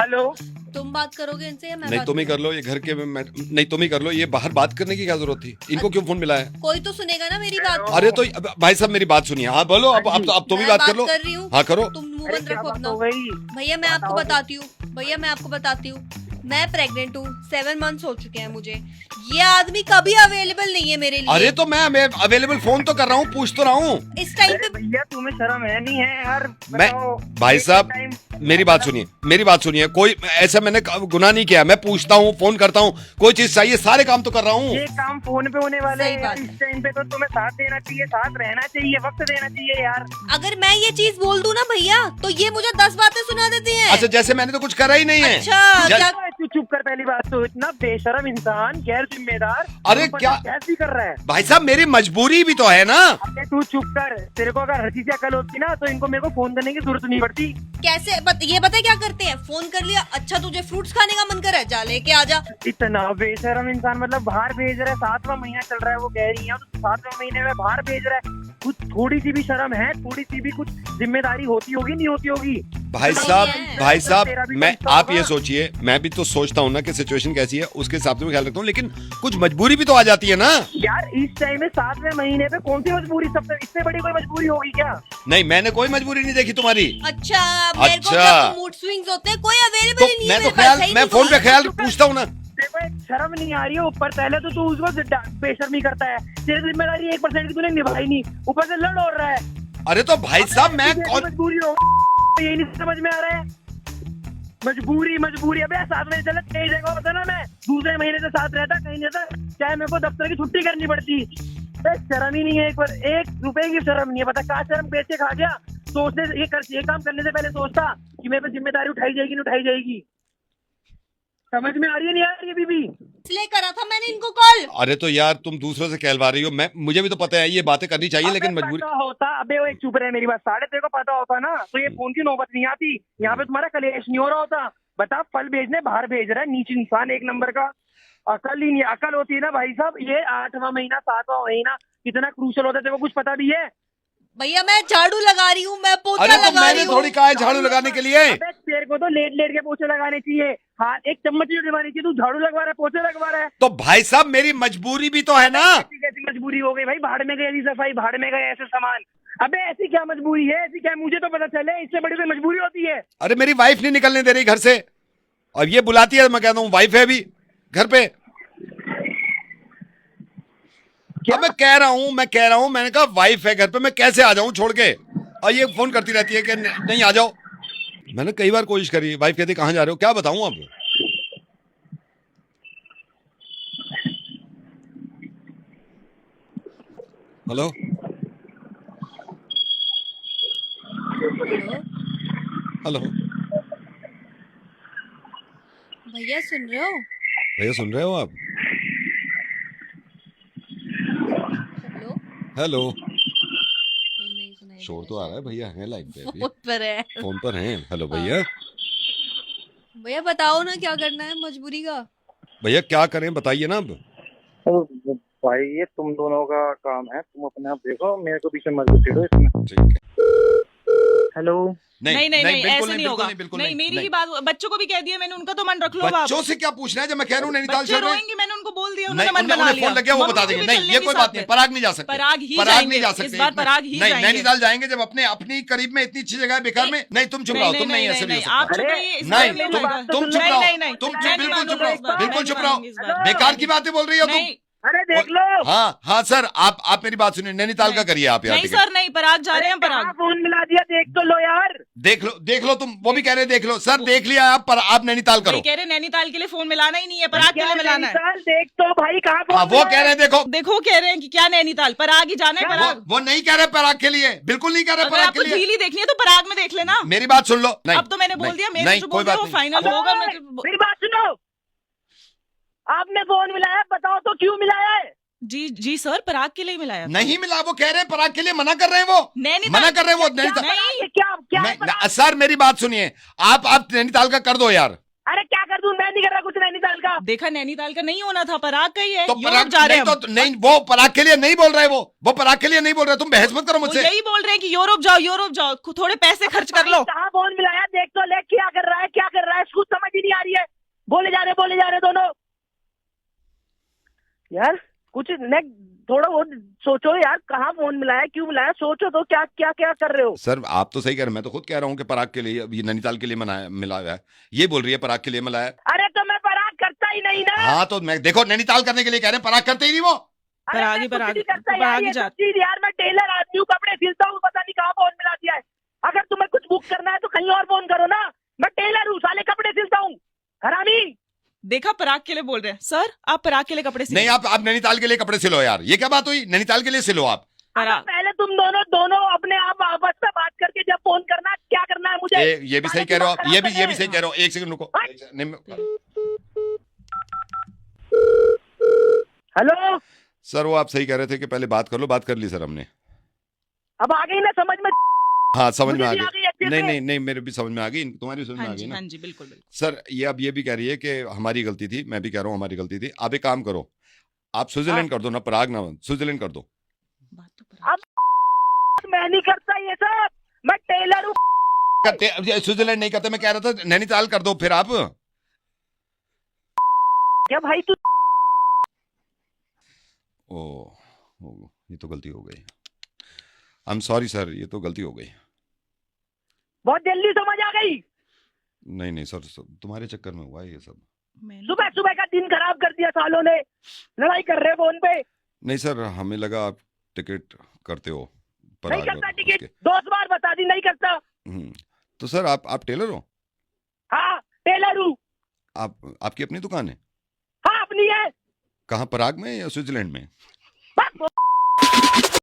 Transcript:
Hello, तुम बात करोगे इनसे या मैं नहीं बात तुम ही कर लो ये घर के नहीं तुम ही कर लो, ये बाहर बात करने की क्या जरूरत थी, इनको क्यों फोन मिला है? कोई तो सुनेगा ना मेरी बात। अरे तो भाई साहब मेरी बात सुनिए, हाँ बोलो, अब तुम ही मैं बात कर लो। कर रही हूँ, हाँ करो। तुम मुंह अरे बंद क्या रखो बात अपना। हो गई? भैया मैं आपको बताती हूँ, भैया मैं आपको बताती हूँ, मैं प्रेग्नेंट हूँ, 7 मंथ्स हो चुके हैं मुझे। ये आदमी कभी अवेलेबल नहीं है मेरे लिए। अरे तो मैं अवेलेबल फोन तो कर रहा हूँ, पूछ तो रहा हूँ। इस टाइम अरे पे भैया तुम्हें शर्म है नहीं है यार? मैं बताओ, भाई एक साहब टाइम- मेरी बात सुनिए, मेरी बात सुनिए, कोई ऐसा मैंने गुनाह नहीं किया, मैं पूछता हूँ, फोन करता हूँ, कोई चीज चाहिए सारे काम तो कर रहा हूँ। ये काम फोन पे होने वाले सही हैं बात यार, है। इस टाइम पे तो तुम्हें साथ देना चाहिए, साथ रहना चाहिए, वक्त देना चाहिए यार। अगर मैं ये चीज बोल दूं ना भैया, तो ये मुझे 10 बातें सुना देती हैं। अच्छा जैसे मैंने तो कुछ करा ही नहीं है। अच्छा, जै- क्या तू चुप कर, पहली बात तो इतना बेशरम इंसान, गैर जिम्मेदार। अरे ऊपर क्या- से कैसी कर रहा है? भाई साहब मेरी मजबूरी भी तो है ना। अरे तू चुप कर, तेरे को अगर हर चीज अकल होती ना तो इनको मेरे को फोन करने की जरूरत नहीं पड़ती। कैसे ये बता क्या करते हैं? फोन कर लिया, अच्छा तुझे फ्रूट्स खाने का मन कर रहा है, जा लेके आ जा। इतना बेशरम इंसान, मतलब बाहर भेज रहा है, 7वां महीना चल रहा है, वो कह रही है तो 7वें महीने में बाहर भेज रहा है। कुछ थोड़ी सी भी शर्म है, थोड़ी सी भी कुछ जिम्मेदारी होती होगी नहीं होती होगी? भाई नहीं साहब है। भाई साहब तेरा भी मैं कोई आप ये होगा। सोचिए, मैं भी तो सोचता हूँ ना कि सिचुएशन कैसी है, उसके हिसाब से मैं ख्याल रखता हूँ, लेकिन कुछ मजबूरी भी तो आ जाती है ना। यार इस टाइम में 7वें महीने पे कौन सी मजबूरी, सबसे इससे बड़ी कोई मजबूरी होगी क्या? नहीं मैंने कोई मजबूरी नहीं देखी तुम्हारी। अच्छा मेरे को अच्छा। मूड स्विंग्स होते हैं, कोई अवेलेबल तो ही नहीं मैं है तो मेरे पास, ख्याल सही मैं नहीं फोन पे बोल रहा। ख्याल पूछता हूँ ना। तेरे को एक शर्म नहीं आ रही है? ऊपर पहले तो तू उसको बेशर्मी करता है, तेरी जिम्मेदारी 1% की तूने निभाई नहीं, ऊपर से लड़ और रहा है। अरे तो भाई साहब मैं तुझे ऐसी कौन, मजबूरी हो, यही नहीं समझ में आ रहा है। मजबूरी अबे 7 महीने चले, कई जगह होता ना, मैं दूसरे महीने से साथ रहता, कहीं रहता, चाहे मेरे को दफ्तर की छुट्टी करनी पड़ती। शर्म ही नहीं है, एक रुपए की शर्म नहीं है। पता कहाँ शर्म बेच के खा गया? सोचने ये काम करने से पहले सोचता कि मेरे पे जिम्मेदारी उठाई जाएगी नहीं उठाई जाएगी। समझ में आ रही है नहीं आ रही है बीबी? इसलिए करा था मैंने इनको कॉल। अरे तो यार तुम दूसरों से कहलवा रही हो, मैं मुझे भी तो पता है ये बातें करनी चाहिए, लेकिन अबे मजबूरी। पता होता, अबे वो एक चुप रहे मेरी बात, साढ़े तेरे को पता होता ना तो ये फोन की नौबत नहीं आती, यहाँ पे तुम्हारा कलेश नहीं हो रहा होता। बता, फल भेजने बाहर भेज रहा है, नीच इंसान एक नंबर का। अकल ही नहीं, अकल होती है ना भाई साहब। ये 8वां महीना 7वां महीना कितना क्रूशल होता है, तेरे को कुछ पता भी है? भैया मैं झाड़ू लगा रही हूँ, मैं पोछा अरे तो लगा मैंने रही हूँ। थोड़ी कहा है झाड़ू लगाने के लिए। अबे तेरे को तो लेट लेट के पोछे लगाने चाहिए, हाथ एक चम्मच ही उठवानी चाहिए, तू झाड़ू लगवा रहा है, पोछे लगवा रहा है। तो भाई साहब मेरी मजबूरी भी तो है ना। ऐसी कैसी मजबूरी हो गई भाई? भाड़ में गई ऐसी सफाई, भाड़ में गए ऐसे सामान। अबे ऐसी क्या मजबूरी है? ऐसी क्या, मुझे तो पता चले, इससे बड़ी कोई मजबूरी होती है? अरे मेरी वाइफ नहीं निकलने दे रही घर से, और ये बुलाती है, मैं कहता हूँ वाइफ है अभी घर पे। अब मैं कह रहा हूँ मैंने कहा वाइफ है घर पे, मैं कैसे आ जाऊं छोड़ के, और ये फोन करती रहती है कि नहीं आ जाओ। मैंने कई बार कोशिश करी, वाइफ कहती कहाँ जा रहे हो, क्या बताऊं अब। हेलो हेलो हेलो भैया सुन रहे हो? भैया सुन रहे हो आप? हेलो हेलो नहीं सुनाई शोर तो आ रहा है, भैया हैं लाइन पे अभी, फोन पर है। फोन पर हैं। हेलो भैया। भैया बताओ ना क्या करना है, मजबूरी का। भैया क्या करें बताइए ना अब। भाई ये तुम दोनों का काम है, तुम अपने आप देखो, मेरे को पीछे मत घुसेड़ो इसमें। ठीक है। हेलो नहीं बिल्कुल ऐसे नहीं होगा। बिल्कुल नहीं मेरी ही बात, बच्चों को भी कह दिया मैंने, उनका तो मन रख लो। बच्चों से क्या पूछना है, जब मैं कह रहा हूँ नैनीताल बच्चे चल रहे हैं। रोएंगे, मैंने उनको बोल दिया, नहीं उन्होंने मन बना उन्हें लिया। फोन लग गया, वो मम्मी बता भी देंगे। नहीं चलने ये की कोई साथ बात नहीं, में। पराग नहीं जा सकते, पराग ही पराग जाएंगे, नहीं जा इस सकते बार पराग ही नहीं जाएंगे। नैनीताल जाएंगे जब अपनी करीब में इतनी अच्छी जगह है बेकार में। नहीं तुम चुप रहो, तुम नहीं ऐसे नहीं हो आप सकता। चुप रहिए, इस नहीं, बार ले तुम- जाएगा। तुम चुप नहीं, रहो, नहीं, नहीं, तुम मैं चुप, नहीं बिल्कुल चुप मानूंगा इस रहो, बार, बिल्कुल मैं चुप नहीं रहो। मानूंगी इस बार। बेकार की बातें बोल रही हो तुम। नहीं अरे देख लो। हाँ सर, आप मेरी बात सुनिए, नैनीताल का करिए आप यहाँ नहीं टिकट। सर नहीं, पराग जा रहे हैं, कहाँ पराग। फोन मिला दिया, देख तो लो यार। देख लो तुम, वो भी कह रहे हैं देख लो। सर देख लिया आप, पर आप नैनीताल करो। वही कह रहे नैनीताल के लिए फोन मिलाना ही नहीं है, पराग के क्या लिए मिलाना है। नैनीताल, देख तो भाई कहाँ फोन हाँ वो मिला कह है? रहे हैं देखो, देखो कह रहे हैं कि क्या नैनीताल, पराग ही जाना है। पराग वो नहीं कह रहे पराग के लिए, बिल्कुल नहीं कह रहे अगर पराग आपको के लिए। झील ही देखनी है तो पराग में देख लेना। मेरी बात सुन लो। नहीं अब तो मैंने बोल दिया, मेरे नहीं, जो कोई बोल दिया बात वो नहीं। फाइनल होगा। मेरी बात सुनो, आपने फोन मिलाया, बताओ तो क्यों मिलाया है? जी सर, पराग के लिए ही मिलाया था। नहीं मिला, वो कह रहे हैं पराग के लिए, मना कर रहे हैं वो, नैनीताल मना कर रहे हैं वो क्या नैनीताल। पराग है? क्या है पराग? सर मेरी बात सुनिए, आप नैनीताल का कर दो यार। अरे क्या कर दूं, मैं नहीं कर रहा कुछ नैनीताल का। देखा, नैनीताल का नहीं होना था, पराग का ही है। तो यूरोप पराग जा रहे नहीं, हैं तो नहीं, वो पराग के लिए नहीं बोल रहे, वो पराग के लिए नहीं बोल रहे। तुम बहस मत करो वो मुझसे। यही बोल रहे हैं कि यूरोप जाओ, थोड़े पैसे खर्च कर लो। कहाँ फोन मिलाया, देख तो ले, क्या कर रहा है, क्या कर रहा है, कुछ समझ यार कुछ ने थोड़ा बहुत सोचो यार, कहाँ फोन मिलाया, क्यों मिलाया, सोचो तो क्या क्या क्या कर रहे हो। सर आप तो सही कह रहे हैं, मैं तो खुद कह रहा हूँ कि पराग के लिए, अभी नैनीताल के लिए मनाया मिला हुआ है, ये बोल रही है पराग के लिए मिलाया है। अरे तो मैं पराग करता ही नहीं ना। हाँ तो मैं देखो नैनीताल करने के लिए कह रहे हैं, पराग करते ही नहीं वो। अरे पराग मैं ही कुछ पराग नहीं करता यार, पराग ही ये सब जात चीज यार, मैं टेलर आदमी हूँ, कपड़े सिलता हूँ, पता नहीं कहाँ फोन मिला दिया है। अगर तुम्हें कुछ बुक करना है तो कहीं और फोन करो ना, मैं टेलर हूँ, साले कपड़े सिलता हूँ, हरामी। देखा, पराग के लिए बोल रहे हैं सर, आप पराग के लिए कपड़े सिलो। नहीं आप नैनीताल के लिए कपड़े सिलो यार, ये क्या बात हुई, नैनीताल के लिए सिलो आप। पराग पहले तुम दोनों अपने आप आपस में बात करके जब फोन करना, क्या करना है मुझे। ये भी सही कह रहे हो आप, ये भी सही कह रहे हो, एक सेकंड रुको। हेलो, सर वो आप सही कह रहे थे कि पहले बात कर लो, बात कर ली सर हमने। अब आ गई ना समझ में। हाँ समझ में मुझे आ भी गई। आ गई अच्छे नहीं से। नहीं नहीं मेरे भी समझ में आ गई, तुम्हारी समझ में आ हाँ गई जी, ना। हाँ जी, बिल्कुल बिल्कुल। सर ये अब ये भी कह रही है कि हमारी गलती थी, मैं भी कह रहा हूँ हमारी गलती थी। आप एक काम करो, आप स्विट्जरलैंड कर दो ना, पराग ना, स्विट्जरलैंड कर दो। बात तो पराग अब मैं नहीं करता ये सब, मैं टेलर हूँ। स्विट्जरलैंड नहीं करते, मैं कह रहा था नैनीताल कर दो फिर आप। क्या भाई तू, ये तो गलती हो गई। आई एम सॉरी सर, ये तो गलती हो गई। बहुत जल्दी समझ आ गई। नहीं नहीं सर, तुम्हारे चक्कर में हुआ है ये सब। मैंने सुबह सुबह का दिन खराब कर दिया सालों ने, लड़ाई कर रहे फोन पे। नहीं सर, हमें लगा आप टिकट करते हो नहीं पराग करता और टिकट, उसके। 2 बार बता दी, नहीं करता। तो सर आप टेलर हो? हाँ टेलर हूँ। आप आपकी अपनी दुकान है? हाँ अपनी है। कहाँ, पराग में या स्विट्जरलैंड में? बस